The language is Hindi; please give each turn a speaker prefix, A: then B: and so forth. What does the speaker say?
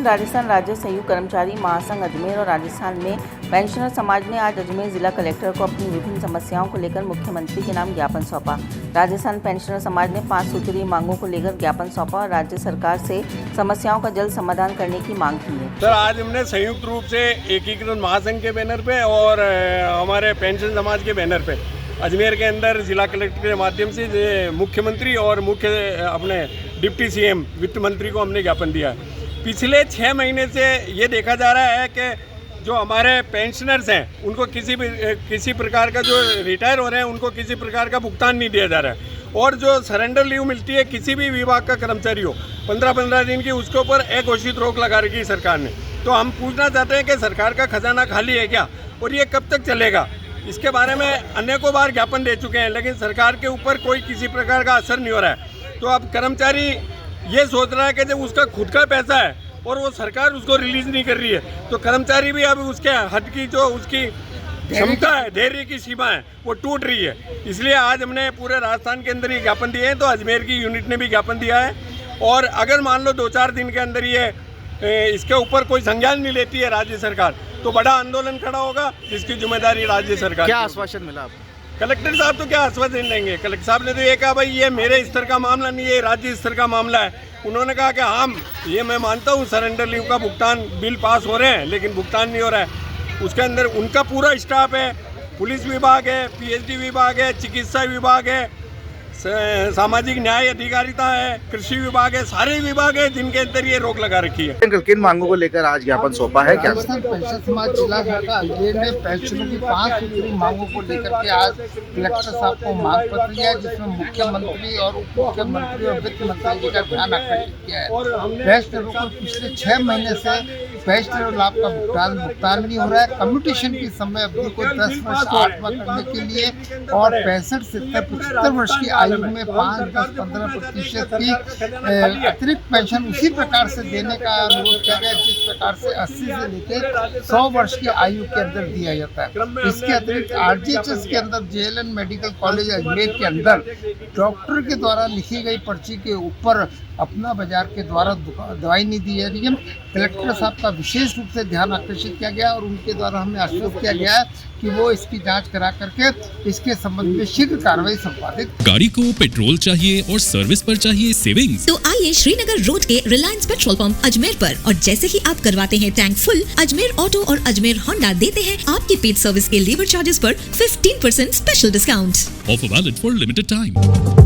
A: अखिल राजस्थान राज्य संयुक्त कर्मचारी महासंघ अजमेर और राजस्थान में पेंशनर समाज ने आज अजमेर जिला कलेक्टर को अपनी विभिन्न समस्याओं को लेकर मुख्यमंत्री के नाम ज्ञापन सौंपा। राजस्थान पेंशनर समाज ने 5 सूत्रीय मांगों को लेकर ज्ञापन सौंपा और राज्य सरकार से समस्याओं का जल्द समाधान करने की मांग की है।
B: सर, आज हमने संयुक्त रूप से एकीकृत महासंघ के बैनर पे और हमारे पेंशन समाज के बैनर पे अजमेर के अंदर जिला कलेक्टर के माध्यम से मुख्यमंत्री और अपने डिप्टी सीएम वित्त मंत्री को हमने ज्ञापन दिया। पिछले 6 महीने से ये देखा जा रहा है कि जो हमारे पेंशनर्स हैं उनको किसी प्रकार का जो रिटायर हो रहे हैं उनको किसी प्रकार का भुगतान नहीं दिया जा रहा है, और जो सरेंडर लीव मिलती है किसी भी विभाग का कर्मचारी हो 15-15 दिन की, उसके ऊपर अघोषित रोक लगा रखी है सरकार ने। तो हम पूछना चाहते हैं कि सरकार का खजाना खाली है क्या और ये कब तक चलेगा? इसके बारे में अनेकों बार ज्ञापन दे चुके हैं, लेकिन सरकार के ऊपर कोई किसी प्रकार का असर नहीं हो रहा है। तो अब कर्मचारी ये सोच रहा है कि जब उसका खुद का पैसा है और वो सरकार उसको रिलीज नहीं कर रही है, तो कर्मचारी भी अब उसके हद की जो उसकी क्षमता है, धैर्य की सीमा है, वो टूट रही है। इसलिए आज हमने पूरे राजस्थान के अंदर ये ज्ञापन दिए हैं। तो अजमेर की यूनिट ने भी ज्ञापन दिया है, और अगर मान लो 2-4 दिन के अंदर ये इसके ऊपर कोई संज्ञान नहीं लेती है राज्य सरकार, तो बड़ा आंदोलन खड़ा होगा, जिसकी जिम्मेदारी राज्य सरकार।
C: क्या आश्वासन मिला आपको?
B: कलेक्टर साहब तो क्या आश्वासन देंगे? कलेक्टर साहब ने तो ये कहा भाई ये मेरे स्तर का मामला नहीं है, राज्य स्तर का मामला है। उन्होंने कहा कि हम ये मैं मानता हूँ सरेंडर लीव का भुगतान बिल पास हो रहे हैं, लेकिन भुगतान नहीं हो रहा है। उसके अंदर उनका पूरा स्टाफ है, पुलिस विभाग है, पीएचडी विभाग है, चिकित्सा विभाग है, सामाजिक न्याय अधिकारिता है, कृषि विभाग है, सारे विभाग है जिनके अंदर ये रोक लगा रखी है।
C: किन मांगों को लेकर आज ज्ञापन सौंपा है? क्या
D: राजस्थान पेंशन समाज जिला शाखा अजमेर ने पेंशनों की 5 सूत्री मांगों को लेकर के आज कलेक्टर साहब को मांग पत्र दिया, जिसमें मुख्यमंत्री और उप मुख्यमंत्री और वित्त मंत्री जी का ध्यान आकर्षित किया है। पेंशनरों को पिछले 6 महीने से पेंशन लाभ का भुगतान नहीं हो रहा है। कम्यूटेशन की समय अवधि को 10 वर्ष 8 माह करने के लिए और 65 से 75 वर्ष की आयु में 5-10-15% की अतिरिक्त पेंशन उसी प्रकार से देने का अनुरोध किया गया जिस प्रकार से 80 से लेकर 100 वर्ष की आयु के अंदर दिया जाता है। इसके अतिरिक्त आरजीएचएस के अंदर जेएलएन मेडिकल कॉलेज अजमेर के अंदर डॉक्टर के द्वारा लिखी गई पर्ची के ऊपर अपना बाजार के द्वारा दवाई नहीं दी जा रही है। कलेक्टर साहब का विशेष रूप से ध्यान आकर्षित किया गया और उनके द्वारा हमें आश्वस्त किया गया है कि वो इसकी जांच करा करके इसके संबंध में शीघ्र कार्रवाई संपादित।
E: गाड़ी को पेट्रोल चाहिए और सर्विस पर चाहिए सेविंग्स,
F: तो आइए श्रीनगर रोड के रिलायंस पेट्रोल पंप अजमेर पर, और जैसे ही आप करवाते हैं टैंक फुल, अजमेर ऑटो और अजमेर होंडा देते हैं आपके पेड सर्विस के लेबर चार्जेस पर 15% special discount.
E: Offer valid for limited time.